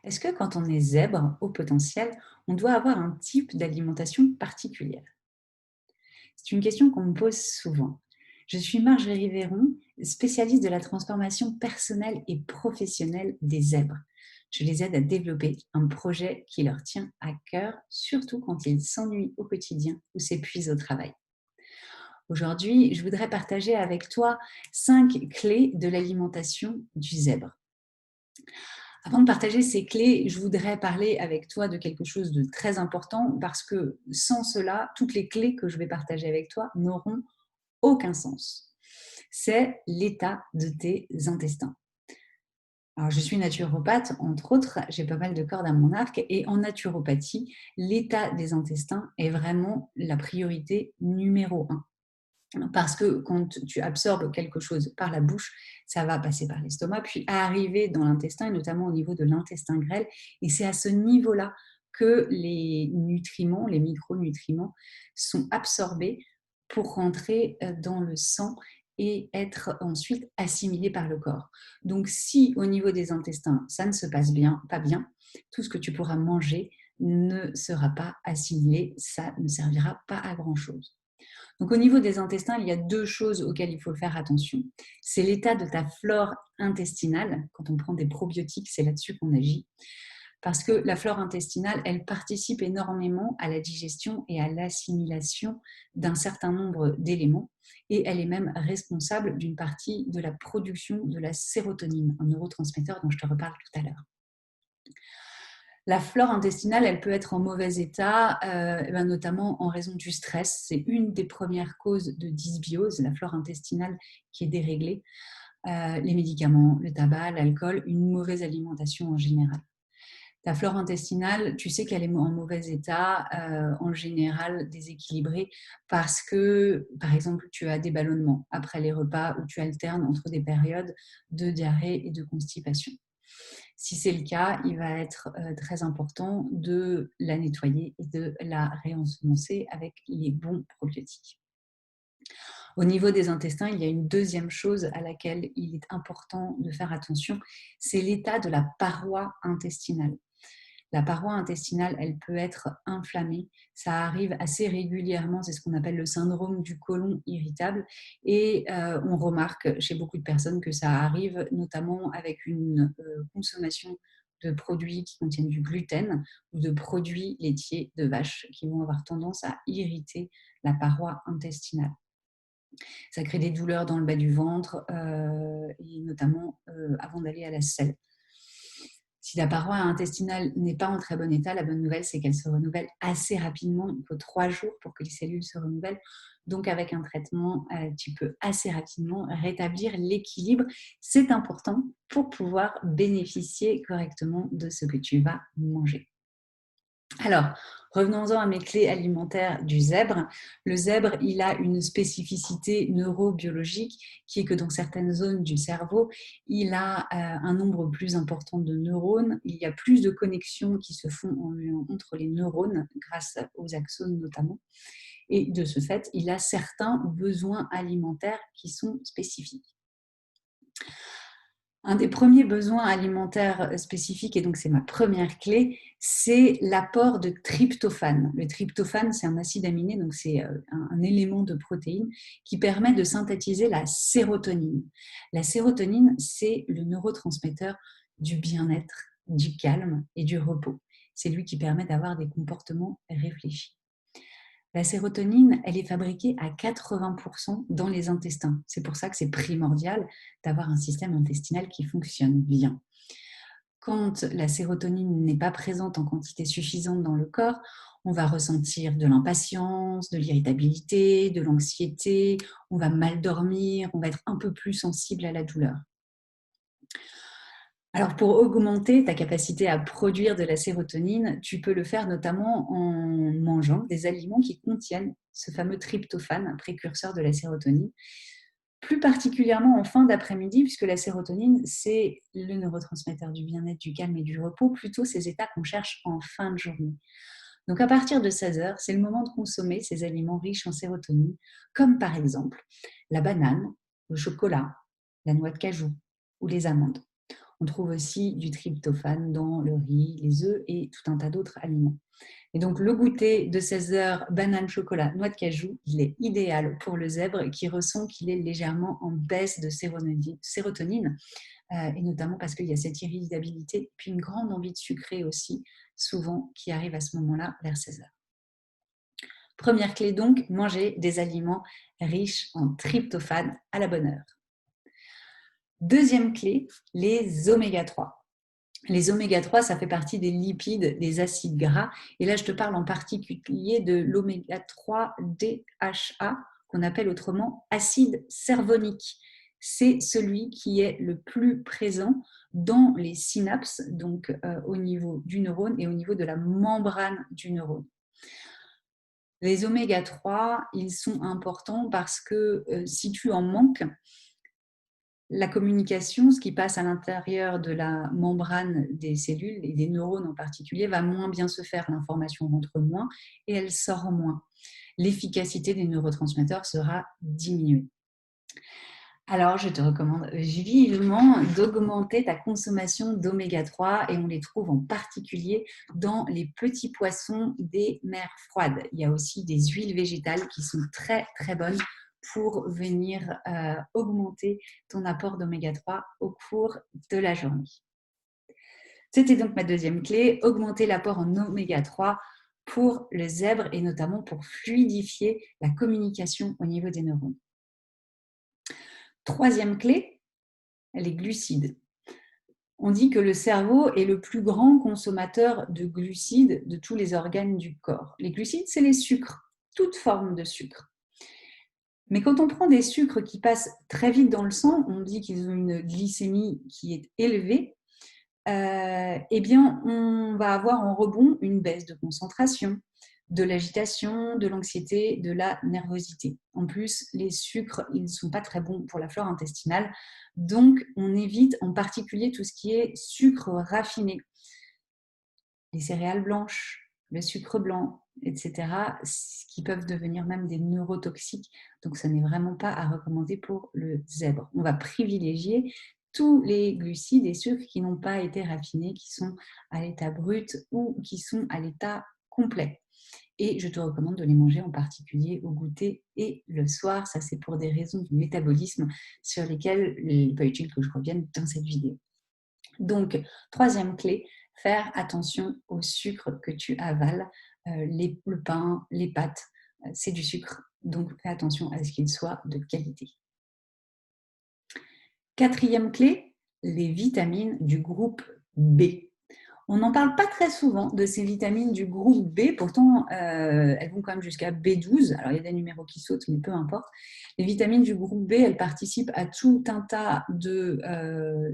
Est-ce que quand on est zèbre au potentiel, on doit avoir un type d'alimentation particulière? C'est une question qu'on me pose souvent. Je suis Marjorie Véron, spécialiste de la transformation personnelle et professionnelle des zèbres. Je les aide à développer un projet qui leur tient à cœur, surtout quand ils s'ennuient au quotidien ou s'épuisent au travail. Aujourd'hui, je voudrais partager avec toi 5 clés de l'alimentation du zèbre. Avant de partager ces clés, je voudrais parler avec toi de quelque chose de très important parce que sans cela, toutes les clés que je vais partager avec toi n'auront aucun sens. C'est l'état de tes intestins. Alors, je suis naturopathe, entre autres, j'ai pas mal de cordes à mon arc et en naturopathie, l'état des intestins est vraiment la priorité numéro un. Parce que quand tu absorbes quelque chose par la bouche, ça va passer par l'estomac, puis arriver dans l'intestin, et notamment au niveau de l'intestin grêle. Et c'est à ce niveau-là que les nutriments, les micronutriments, sont absorbés pour rentrer dans le sang et être ensuite assimilés par le corps. Donc, si au niveau des intestins, ça ne se passe bien, pas bien, tout ce que tu pourras manger ne sera pas assimilé, ça ne servira pas à grand-chose. Donc, au niveau des intestins, il y a deux choses auxquelles il faut faire attention. C'est l'état de ta flore intestinale. Quand on prend des probiotiques, c'est là-dessus qu'on agit. Parce que la flore intestinale, elle participe énormément à la digestion et à l'assimilation d'un certain nombre d'éléments. Et elle est même responsable d'une partie de la production de la sérotonine, un neurotransmetteur dont je te reparle tout à l'heure. La flore intestinale, elle peut être en mauvais état, notamment en raison du stress. C'est une des premières causes de dysbiose, la flore intestinale qui est déréglée. Les médicaments, le tabac, l'alcool, une mauvaise alimentation en général. Ta flore intestinale, tu sais qu'elle est en mauvais état, en général déséquilibrée, parce que, par exemple, tu as des ballonnements après les repas ou tu alternes entre des périodes de diarrhée et de constipation. Si c'est le cas, il va être très important de la nettoyer et de la réensemencer avec les bons probiotiques. Au niveau des intestins, il y a une deuxième chose à laquelle il est important de faire attention, c'est l'état de la paroi intestinale. La paroi intestinale, elle peut être inflammée. Ça arrive assez régulièrement, c'est ce qu'on appelle le syndrome du côlon irritable. Et on remarque chez beaucoup de personnes que ça arrive notamment avec une consommation de produits qui contiennent du gluten ou de produits laitiers de vache qui vont avoir tendance à irriter la paroi intestinale. Ça crée des douleurs dans le bas du ventre et notamment avant d'aller à la selle. Si la paroi intestinale n'est pas en très bon état, la bonne nouvelle, c'est qu'elle se renouvelle assez rapidement. Il faut 3 jours pour que les cellules se renouvellent. Donc, avec un traitement, tu peux assez rapidement rétablir l'équilibre. C'est important pour pouvoir bénéficier correctement de ce que tu vas manger. Alors, revenons-en à mes clés alimentaires du zèbre. Le zèbre, il a une spécificité neurobiologique qui est que dans certaines zones du cerveau, il a un nombre plus important de neurones. Il y a plus de connexions qui se font entre les neurones grâce aux axones notamment. Et de ce fait, il a certains besoins alimentaires qui sont spécifiques. Un des premiers besoins alimentaires spécifiques, et donc c'est ma première clé, c'est l'apport de tryptophane. Le tryptophane, c'est un acide aminé, donc c'est un élément de protéine qui permet de synthétiser la sérotonine. La sérotonine, c'est le neurotransmetteur du bien-être, du calme et du repos. C'est lui qui permet d'avoir des comportements réfléchis. La sérotonine, elle est fabriquée à 80% dans les intestins. C'est pour ça que c'est primordial d'avoir un système intestinal qui fonctionne bien. Quand la sérotonine n'est pas présente en quantité suffisante dans le corps, on va ressentir de l'impatience, de l'irritabilité, de l'anxiété, on va mal dormir, on va être un peu plus sensible à la douleur. Alors, pour augmenter ta capacité à produire de la sérotonine, tu peux le faire notamment en mangeant des aliments qui contiennent ce fameux tryptophane, précurseur de la sérotonine, plus particulièrement en fin d'après-midi, puisque la sérotonine, c'est le neurotransmetteur du bien-être, du calme et du repos, plutôt ces états qu'on cherche en fin de journée. Donc, à partir de 16 heures, c'est le moment de consommer ces aliments riches en sérotonine, comme par exemple la banane, le chocolat, la noix de cajou ou les amandes. On trouve aussi du tryptophane dans le riz, les œufs et tout un tas d'autres aliments. Et donc, le goûter de 16 heures, banane, chocolat, noix de cajou, il est idéal pour le zèbre qui ressent qu'il est légèrement en baisse de sérotonine, et notamment parce qu'il y a cette irritabilité, puis une grande envie de sucrer aussi, souvent, qui arrive à ce moment-là, vers 16 heures. Première clé donc, manger des aliments riches en tryptophane à la bonne heure. Deuxième clé, les oméga 3. Les oméga 3, ça fait partie des lipides, des acides gras. Et là, je te parle en particulier de l'oméga 3 DHA, qu'on appelle autrement acide cervonique. C'est celui qui est le plus présent dans les synapses, donc au niveau du neurone et au niveau de la membrane du neurone. Les oméga 3, ils sont importants parce que si tu en manques, la communication, ce qui passe à l'intérieur de la membrane des cellules et des neurones en particulier, va moins bien se faire. L'information rentre moins et elle sort moins. L'efficacité des neurotransmetteurs sera diminuée. Alors, je te recommande vivement d'augmenter ta consommation d'oméga 3 et on les trouve en particulier dans les petits poissons des mers froides. Il y a aussi des huiles végétales qui sont très très bonnes pour venir augmenter ton apport d'oméga 3 au cours de la journée. C'était donc ma deuxième clé, augmenter l'apport en oméga 3 pour le zèbre et notamment pour fluidifier la communication au niveau des neurones. Troisième clé, les glucides. On dit que le cerveau est le plus grand consommateur de glucides de tous les organes du corps. Les glucides, c'est les sucres, toute forme de sucre. Mais quand on prend des sucres qui passent très vite dans le sang, on dit qu'ils ont une glycémie qui est élevée, eh bien, on va avoir en rebond une baisse de concentration, de l'agitation, de l'anxiété, de la nervosité. En plus, les sucres, ils ne sont pas très bons pour la flore intestinale, donc on évite en particulier tout ce qui est sucre raffiné, les céréales blanches, le sucre blanc, etc., qui peuvent devenir même des neurotoxiques. Donc, ça n'est vraiment pas à recommander pour le zèbre. On va privilégier tous les glucides et sucres qui n'ont pas été raffinés, qui sont à l'état brut ou qui sont à l'état complet. Et je te recommande de les manger en particulier au goûter et le soir. Ça, c'est pour des raisons du métabolisme sur lesquelles il n'est pas utile que je revienne dans cette vidéo. Donc, troisième clé, faire attention au sucre que tu avales. Le pain, les pâtes, c'est du sucre. Donc, fais attention à ce qu'il soit de qualité. Quatrième clé, les vitamines du groupe B. On n'en parle pas très souvent de ces vitamines du groupe B, pourtant elles vont quand même jusqu'à B12. Alors il y a des numéros qui sautent, mais peu importe. Les vitamines du groupe B, elles participent à tout un tas de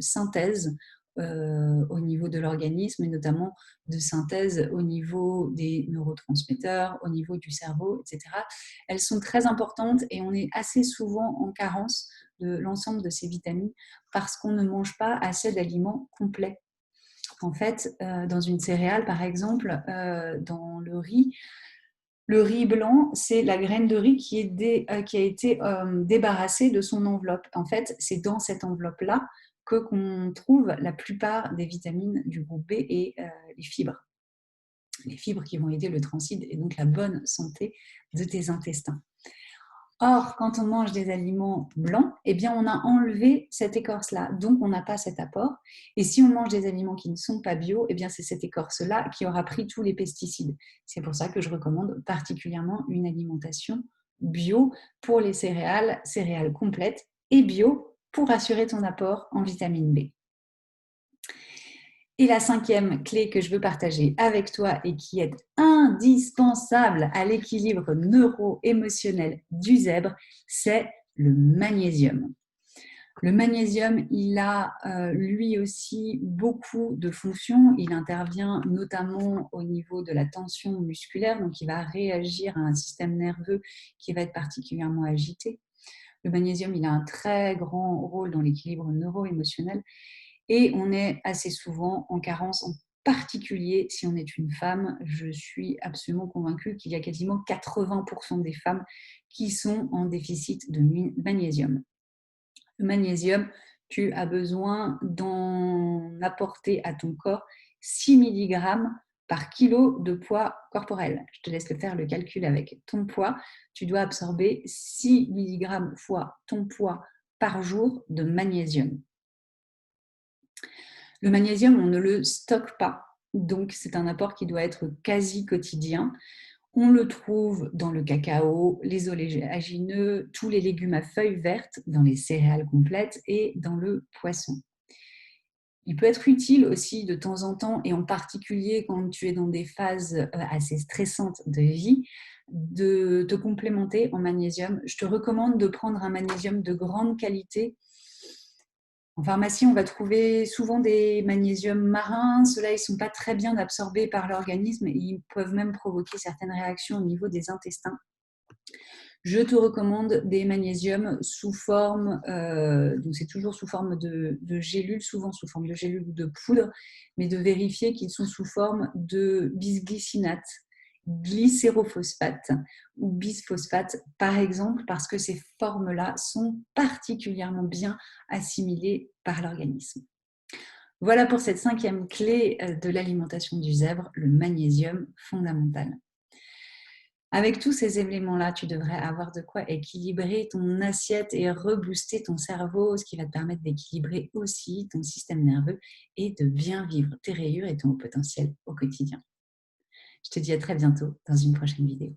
synthèses au niveau de l'organisme et notamment de synthèse au niveau des neurotransmetteurs, au niveau du cerveau, etc. Elles sont très importantes et on est assez souvent en carence de l'ensemble de ces vitamines parce qu'on ne mange pas assez d'aliments complets. En fait, dans une céréale, par exemple, dans le riz blanc, c'est la graine de riz qui a été débarrassée de son enveloppe. En fait, c'est dans cette enveloppe-là qu'on trouve la plupart des vitamines du groupe B et les fibres. Les fibres qui vont aider le transit et donc la bonne santé de tes intestins. Or, quand on mange des aliments blancs, eh bien, on a enlevé cette écorce-là, donc on n'a pas cet apport. Et si on mange des aliments qui ne sont pas bio, eh bien, c'est cette écorce-là qui aura pris tous les pesticides. C'est pour ça que je recommande particulièrement une alimentation bio pour les céréales, céréales complètes et bio pour assurer ton apport en vitamine B. Et la cinquième clé que je veux partager avec toi et qui est indispensable à l'équilibre neuro-émotionnel du zèbre, c'est le magnésium. Le magnésium, il a lui aussi beaucoup de fonctions. Il intervient notamment au niveau de la tension musculaire, donc il va réagir à un système nerveux qui va être particulièrement agité. Le magnésium, il a un très grand rôle dans l'équilibre neuro-émotionnel. Et on est assez souvent en carence, en particulier si on est une femme. Je suis absolument convaincue qu'il y a quasiment 80% des femmes qui sont en déficit de magnésium. Le magnésium, tu as besoin d'en apporter à ton corps 6 milligrammes par kilo de poids corporel. Je te laisse faire le calcul avec ton poids. Tu dois absorber 6 milligrammes fois ton poids par jour de magnésium. Le magnésium, on ne le stocke pas, donc c'est un apport qui doit être quasi quotidien. On le trouve dans le cacao, les oléagineux, tous les légumes à feuilles vertes, dans les céréales complètes et dans le poisson. Il peut être utile aussi de temps en temps, et en particulier quand tu es dans des phases assez stressantes de vie, de te complémenter en magnésium. Je te recommande de prendre un magnésium de grande qualité. En pharmacie, on va trouver souvent des magnésiums marins. Ceux-là, ils ne sont pas très bien absorbés par l'organisme et ils peuvent même provoquer certaines réactions au niveau des intestins. Je te recommande des magnésiums sous forme, donc c'est toujours sous forme de gélules, souvent sous forme de gélules ou de poudre, mais de vérifier qu'ils sont sous forme de bisglycinate, glycérophosphate ou bisphosphate, par exemple, parce que ces formes-là sont particulièrement bien assimilées par l'organisme. Voilà pour cette 5e clé de l'alimentation du zèbre, le magnésium fondamental. Avec tous ces éléments-là, tu devrais avoir de quoi équilibrer ton assiette et rebooster ton cerveau, ce qui va te permettre d'équilibrer aussi ton système nerveux et de bien vivre tes rayures et ton haut potentiel au quotidien. Je te dis à très bientôt dans une prochaine vidéo.